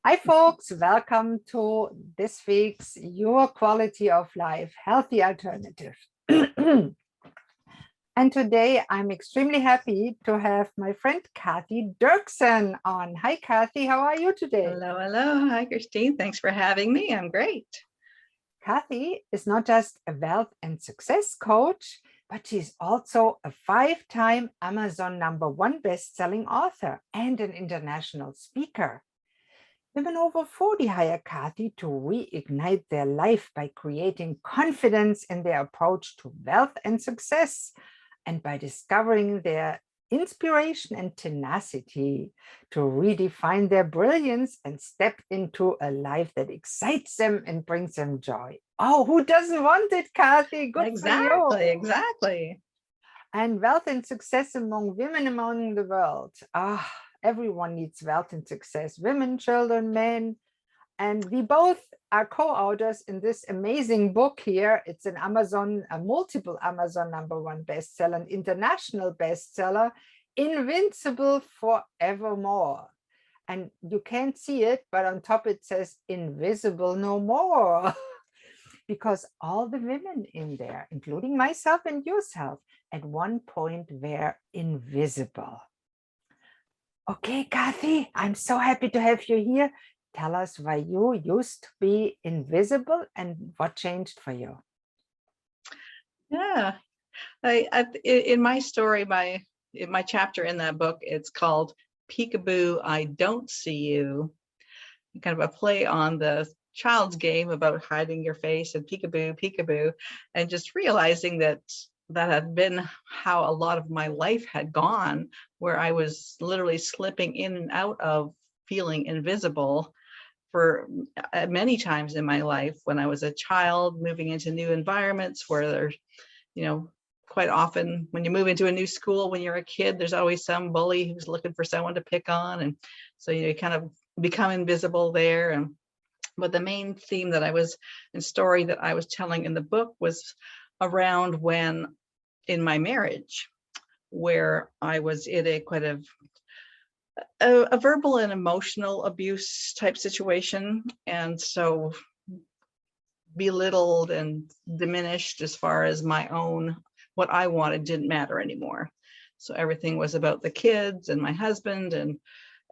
Hi, folks. Welcome to this week's Your Quality of Life Healthy Alternative. And today I'm extremely happy to have my friend Cathy Derksen on. Hi, Cathy. How are you today? Hello, hello. Hi, Christine. Thanks for having me. I'm great. Cathy is not just a wealth and success coach, but she's also a 5-time Amazon #1 best-selling author and an international speaker. Women over 40 hire Cathy to reignite their life by creating confidence in their approach to wealth and success, and by discovering their inspiration and tenacity to redefine their brilliance and step into a life that excites them and brings them joy. Oh, who doesn't want it, Cathy? Good for you. Exactly. And wealth and success among women among the world. Everyone needs wealth and success, women, children, men. And we both are co-authors in this amazing book here. It's an Amazon, a multiple Amazon #1 bestseller, an international bestseller, Invincible Forevermore. And you can't see it, but on top it says invisible no more. Because all the women in there, including myself and yourself, at one point were invisible. Okay, Cathy, I'm so happy to have you here. Tell us why you used to be invisible and what changed for you. Yeah. In my story, in my chapter in that book, it's called Peekaboo, I Don't See You. Kind of a play on the child's game about hiding your face and peekaboo, peekaboo, and just realizing that had been how a lot of my life had gone, where I was literally slipping in and out of feeling invisible for many times in my life. When I was a child, moving into new environments where there's, quite often when you move into a new school, when you're a kid, there's always some bully who's looking for someone to pick on. And so you kind of become invisible there. But the main theme story that I was telling in the book was around when in my marriage, where I was in a verbal and emotional abuse type situation. And so belittled and diminished as far as what I wanted didn't matter anymore. So everything was about the kids and my husband. And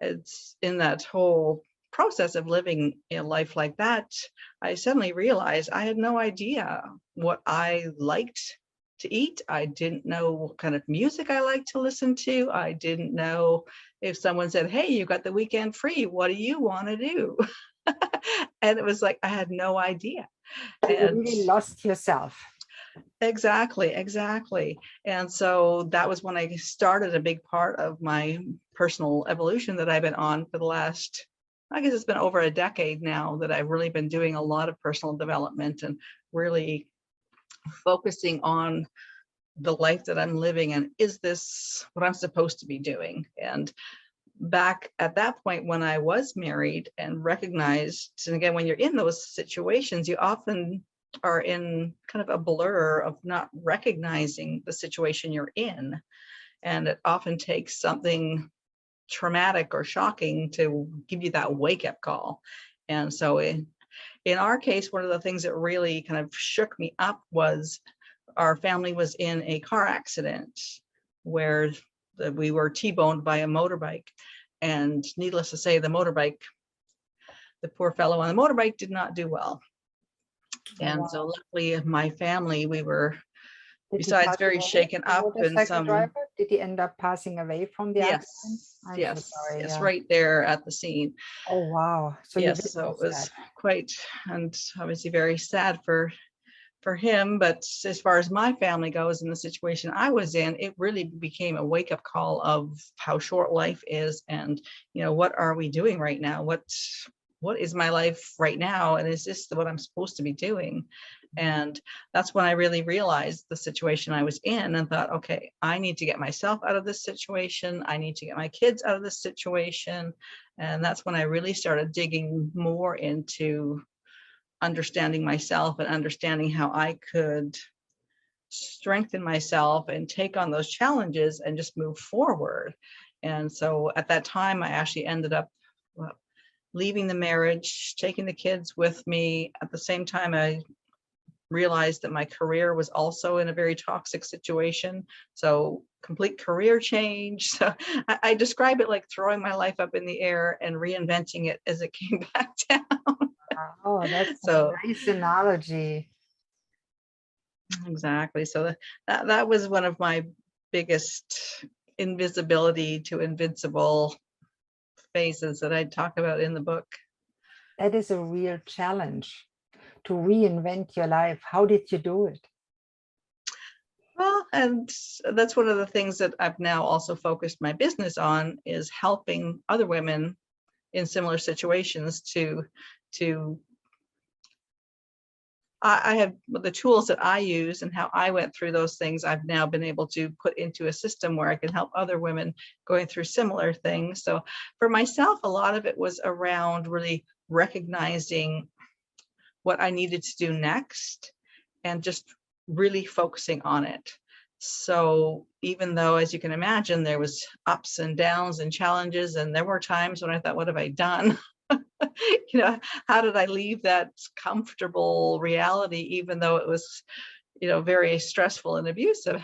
it's in that whole process of living a life like that, I suddenly realized I had no idea what I liked to eat. I didn't know what kind of music I liked to listen to. I didn't know if someone said, hey, you got the weekend free, what do you want to do? And it was like, I had no idea. You really lost yourself. Exactly. And so that was when I started a big part of my personal evolution that I've been on for the last, I guess it's been over a decade now, that I've really been doing a lot of personal development and really focusing on the life that I'm living, and is this what I'm supposed to be doing? And back at that point when I was married and recognized, and again, when you're in those situations, you often are in kind of a blur of not recognizing the situation you're in. And it often takes something traumatic or shocking to give you that wake-up call. And so in our case, one of the things that really kind of shook me up was our family was in a car accident where we were T-boned by a motorbike. And needless to say, the poor fellow on the motorbike did not do well. And wow. So luckily my family, we were, besides very shaken up and some driver, did he end up passing away from the accident? Yes, so sorry, yes, right there at the scene. Oh wow. So yes, so it was quite, and obviously very sad for him. But as far as my family goes and the situation I was in, it really became a wake-up call of how short life is, and what are we doing right now? What is my life right now? And is this what I'm supposed to be doing? And that's when I really realized the situation I was in and thought, okay, I need to get myself out of this situation. I need to get my kids out of this situation. And that's when I really started digging more into understanding myself and understanding how I could strengthen myself and take on those challenges and just move forward. And so at that time, I actually ended up leaving the marriage, taking the kids with me. At the same time, I realized that my career was also in a very toxic situation. So complete career change. So I describe it like throwing my life up in the air and reinventing it as it came back down. Oh, that's a So nice analogy. exactly. So that was one of my biggest invisibility to invincible phases that I talk about in the book. That is a real challenge to reinvent your life. How did you do it? Well, and that's one of the things that I've now also focused my business on, is helping other women in similar situations to I have the tools that I use and how I went through those things. I've now been able to put into a system where I can help other women going through similar things. So for myself, a lot of it was around really recognizing what I needed to do next and just really focusing on it. So even though, as you can imagine, there was ups and downs and challenges, and there were times when I thought, what have I done? You know, how did I leave that comfortable reality, even though it was, you know, very stressful and abusive?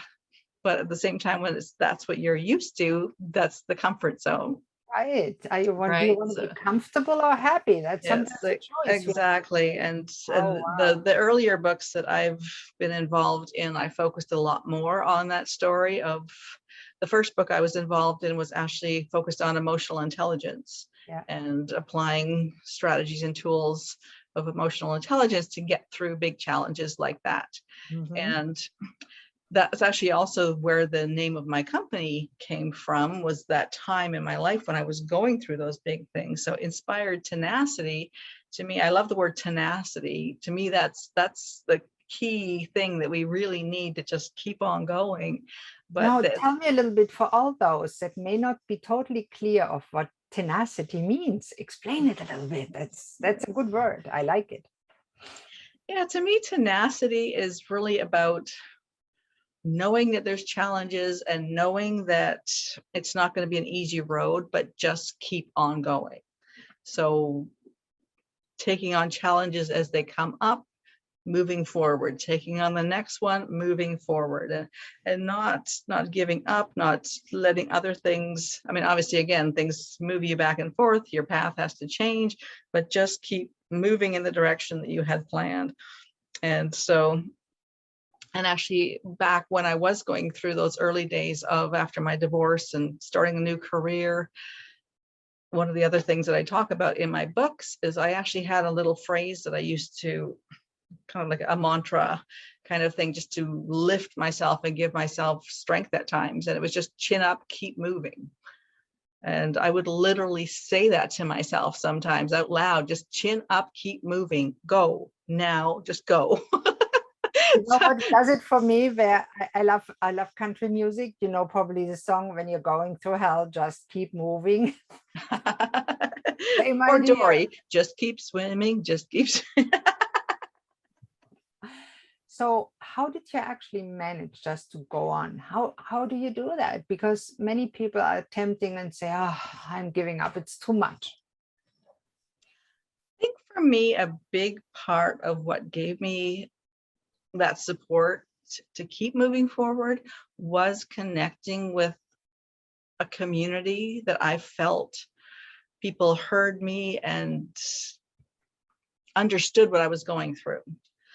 But at the same time, when that's what you're used to, that's the comfort zone, Right. Do you right? want to So be comfortable or happy? That's yes, sometimes a choice. exactly. And Oh, wow. the earlier books that I've been involved in, I focused a lot more on that story of the first book I was involved in was actually focused on emotional intelligence Yeah. and applying strategies and tools of emotional intelligence to get through big challenges like that. Mhm. And that's actually also where the name of my company came from, was that time in my life when I was going through those big things. So inspired tenacity, to me, I love the word tenacity. To me, that's the key thing that we really need to just keep on going. But Now, that, tell me a little bit, for all those that may not be totally clear of what tenacity means. Explain it a little bit. That's a good word. I like it. yeah, to me, tenacity is really about knowing that there's challenges and knowing that it's not going to be an easy road, but just keep on going. So taking on challenges as they come up, moving forward, taking on the next one, moving forward, and not giving up, not letting other things, I mean, obviously, again, things move you back and forth, your path has to change, but just keep moving in the direction that you had planned. And so, and actually back when I was going through those early days of after my divorce and starting a new career, one of the other things that I talk about in my books is I actually had a little phrase that I used to, kind of like a mantra kind of thing, just to lift myself and give myself strength at times. And it was just chin up, keep moving. And I would literally say that to myself sometimes out loud, just chin up, keep moving, go now, just go. You know So, what does it for me? Where I love country music. You know, probably the song "When You're Going Through Hell, Just Keep Moving." Same or idea. Dory, just keep swimming, just keep So how did you actually manage just to go on? How do you do that? Because many people are attempting and say, "Oh, I'm giving up. It's too much." I think for me, a big part of what gave me that support to keep moving forward was connecting with a community that I felt people heard me and understood what I was going through.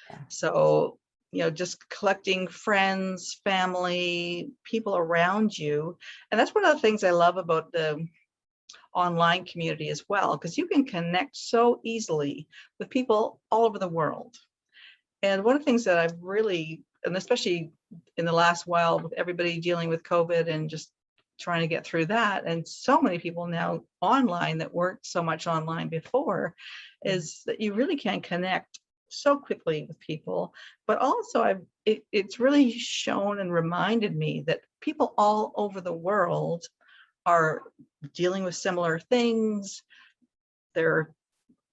Yeah. So, you know, just collecting friends, family, people around you. And that's one of the things I love about the online community as well, because you can connect so easily with people all over the world. And one of the things that I've really, and especially in the last while with everybody dealing with COVID and just trying to get through that, and so many people now online that weren't so much online before, is that you really can connect so quickly with people. But also it's really shown and reminded me that people all over the world are dealing with similar things. They're,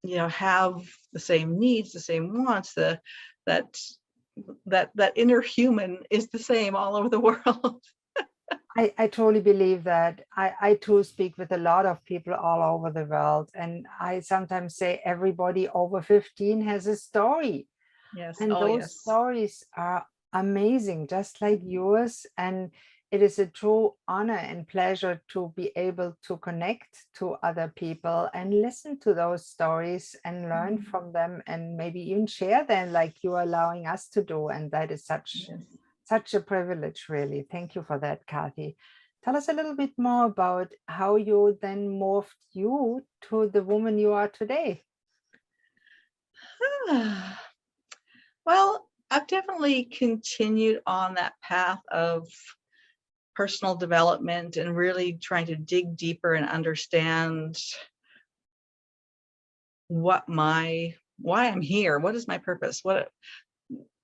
you know, have the same needs, the same wants, that that inner human is the same all over the world. I totally believe that. I too speak with a lot of people all over the world. And I sometimes say everybody over 15 has a story. Yes. And Oh, those yes. stories are amazing, just like yours. And it is a true honor and pleasure to be able to connect to other people and listen to those stories and learn Mhm. from them and maybe even share them like you are allowing us to do. And that is Yes. such a privilege, really. Thank you for that, Kathy. Tell us a little bit more about how you then morphed you to the woman you are today. Well, I've definitely continued on that path of personal development and really trying to dig deeper and understand why I'm here. What is my purpose?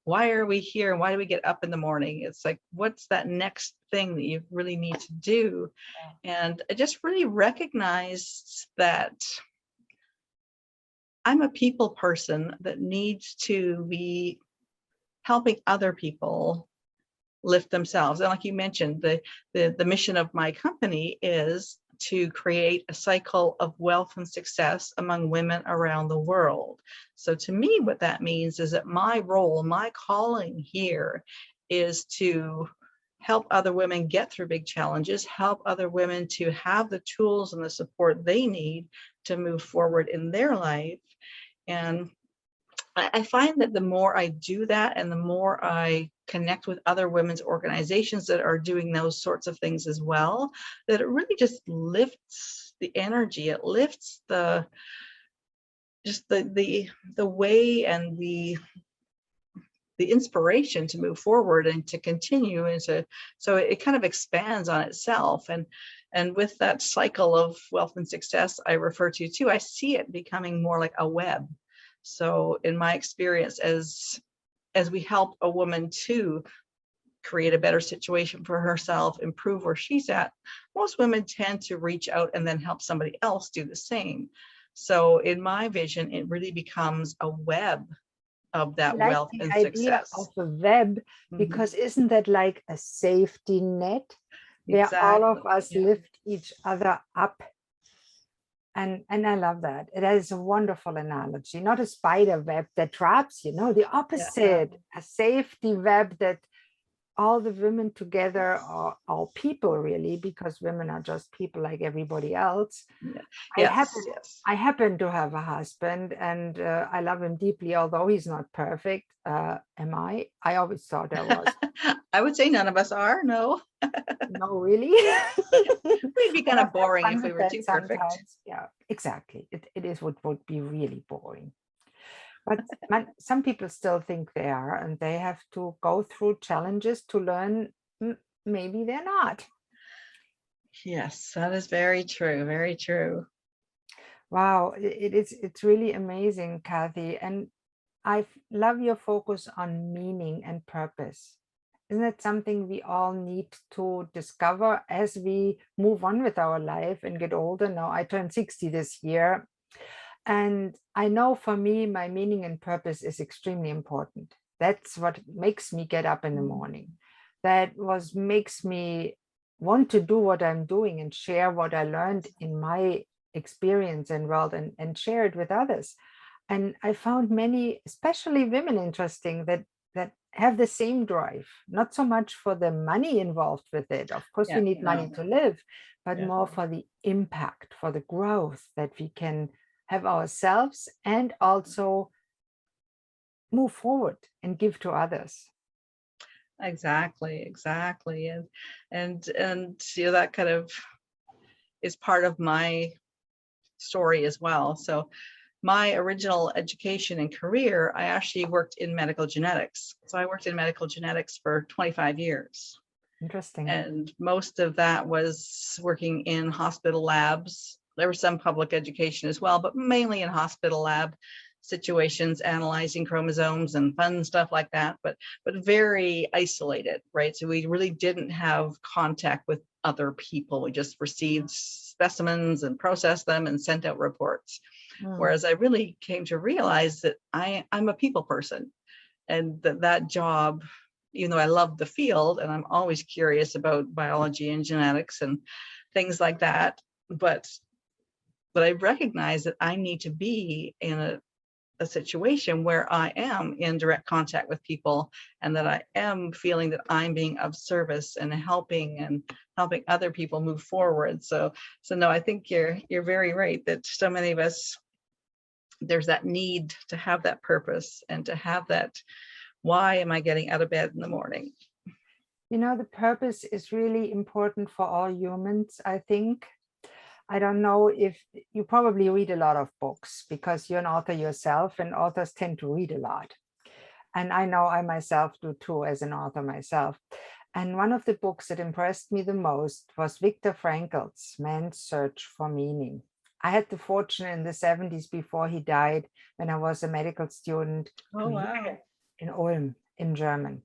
Why are we here? Why do we get up in the morning? It's like, what's that next thing that you really need to do? And I just really recognized that I'm a people person that needs to be helping other people lift themselves. And like you mentioned, the mission of my company is to create a cycle of wealth and success among women around the world. So to me, what that means is that my role, my calling here is to help other women get through big challenges, help other women to have the tools and the support they need to move forward in their life. And I find that the more I do that and the more I connect with other women's organizations that are doing those sorts of things as well, that it really just lifts the energy. It lifts the just the way and the inspiration to move forward and to continue, and so it kind of expands on itself. And with that cycle of wealth and success I refer to too, I see it becoming more like a web. So in my experience, as we help a woman to create a better situation for herself, improve where she's at, most women tend to reach out and then help somebody else do the same. So in my vision, it really becomes a web of I that like wealth the and idea of success. a web Mhm. because isn't that like a safety net where all of Exactly. us Yeah. lift each other up? And I love that. It is a wonderful analogy, not a spider web that traps you, no, the Yeah. opposite, a safety web that all the women together are all people really, because women are just people like everybody else. Yeah. I Yes. happen Yes. I happen to have a husband, and I love him deeply, although he's not perfect. Am I? I always thought I was. I would say none of us are. No, No, really. we'd be But kind of I've had boring fun if we with were that too perfect. sometimes. Yeah, exactly. It is what would be really boring. But some people still think they are, and they have to go through challenges to learn maybe they're not. Yes, that is very true. Very true. Wow, it's really amazing, Kathy. And I love your focus on meaning and purpose. Isn't that something we all need to discover as we move on with our life and get older? Now, I turned 60 this year. And I know for me, my meaning and purpose is extremely important. That's what makes me get up in the Mm. morning. That was makes me want to do what I'm doing and share what I learned in my experience and world, and share it with others. And I found many, especially women, interesting that have the same drive, not so much for the money involved with it. Of course, we Yeah. need money No. to live, but Yeah. more for the impact, for the growth that we can have ourselves and also move forward and give to others. Exactly. Exactly. And that kind of is part of my story as well. So my original education and career, I actually worked in medical genetics. So I worked in medical genetics for 25 years. Interesting. And most of that was working in hospital labs. There was some public education as well, but mainly in hospital lab situations, analyzing chromosomes and fun stuff like that, but very isolated, right? So we really didn't have contact with other people. We just received specimens and processed them and sent out reports. Mm. Whereas I really came to realize that I'm a people person, and that job even though I love the field and I'm always curious about biology and genetics and things like that, but I recognize that I need to be in a situation where I am in direct contact with people, and that I am feeling that I'm being of service and helping other people move forward. So no, I think you're very right that so many of us, there's that need to have that purpose and to have that, why am I getting out of bed in the morning? You know, the purpose is really important for all humans, I think. I don't know if you probably read a lot of books because you're an author yourself, and authors tend to read a lot. And I know I myself do too, as an author myself. And one of the books that impressed me the most was Viktor Frankl's Man's Search for Meaning. I had the fortune in the 70s, before he died, when I was a medical student, Oh, to wow. hear it in Ulm in German.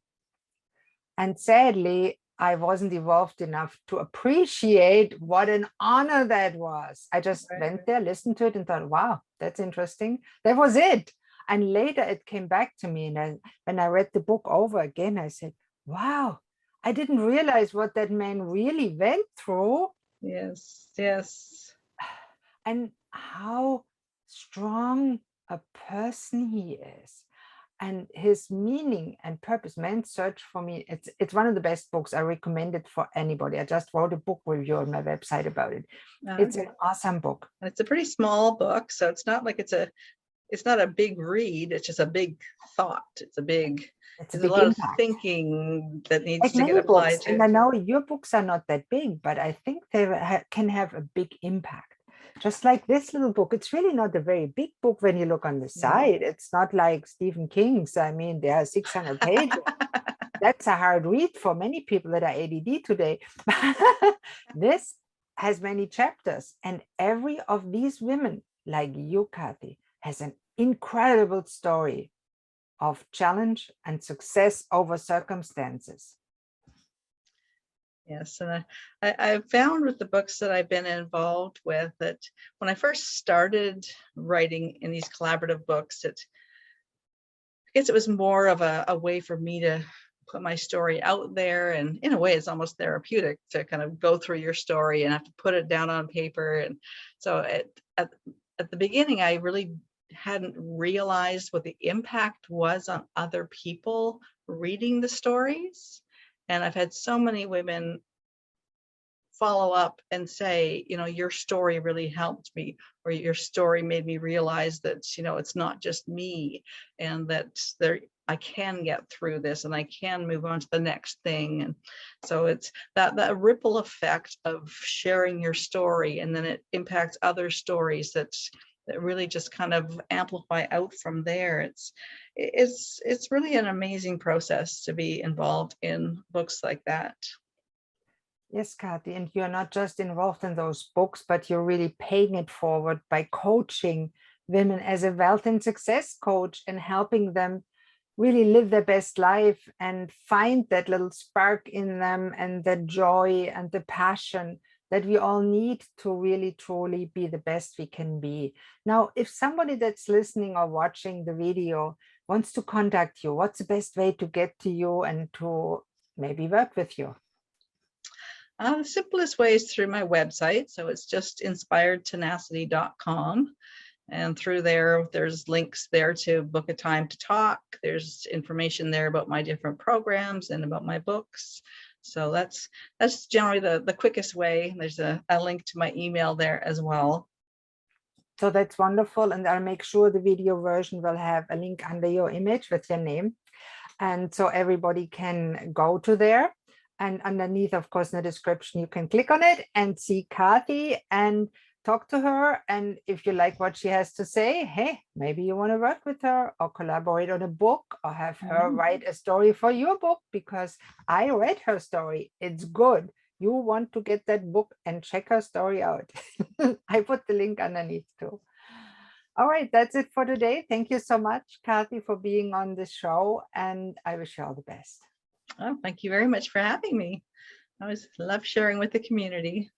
And sadly, I wasn't evolved enough to appreciate what an honor that was. I just went there, listened to it, and thought, wow, that's interesting. That was it. And later it came back to me. And when I read the book over again, I said, wow, I didn't realize what that man really went through. Yes, yes. And how strong a person he is. And his meaning and purpose, Man's Search for Me, it's one of the best books. I recommend it for anybody. I just wrote a book review on my website about it. It's an awesome book. It's a pretty small book, so it's not like it's not a big read. It's just a big thought. There's a lot impact. of thinking that needs Like to get many applied books, to. and I know your books are not that big, but I think they can have a big impact. Just like this little book, it's really not a very big book when you look on the side. It's not like Stephen King's. I mean, there are 600 pages. That's a hard read for many people that are ADD today. This has many chapters, and every of these women, like you, Cathy, has an incredible story of challenge and success over circumstances. Yes, and I've found with the books that I've been involved with that when I first started writing in these collaborative books, I guess it was more of a way for me to put my story out there, and in a way it's almost therapeutic to kind of go through your story and have to put it down on paper. And so at the beginning, I really hadn't realized what the impact was on other people reading the stories. And I've had so many women follow up and say, your story really helped me, or your story made me realize that, it's not just me, and that I can get through this and I can move on to the next thing. And so it's that ripple effect of sharing your story, and then it impacts other stories that really just kind of amplify out from there. It's really an amazing process to be involved in books like that. Yes, Cathy, and you're not just involved in those books, but you're really paying it forward by coaching women as a wealth and success coach, and helping them really live their best life and find that little spark in them, and the joy and the passion that we all need to really truly be the best we can be. Now, if somebody that's listening or watching the video wants to contact you, what's the best way to get to you and to maybe work with you? The simplest way is through my website. So it's just inspiredtenacity.com. And through there's links there to book a time to talk. There's information there about my different programs and about my books. So that's generally the quickest way. There's a link to my email there as well. So that's wonderful. And I'll make sure the video version will have a link under your image with your name. And so everybody can go to there. And underneath, of course, in the description, you can click on it and see Cathy and talk to her. And if you like what she has to say, hey, maybe you want to work with her or collaborate on a book, or have her write a story for your book, because I read her story. It's good. You want to get that book and check her story out. I put the link underneath too. All right, that's it for today. Thank you so much, Cathy, for being on the show, and I wish you all the best. Oh, thank you very much for having me. I always love sharing with the community.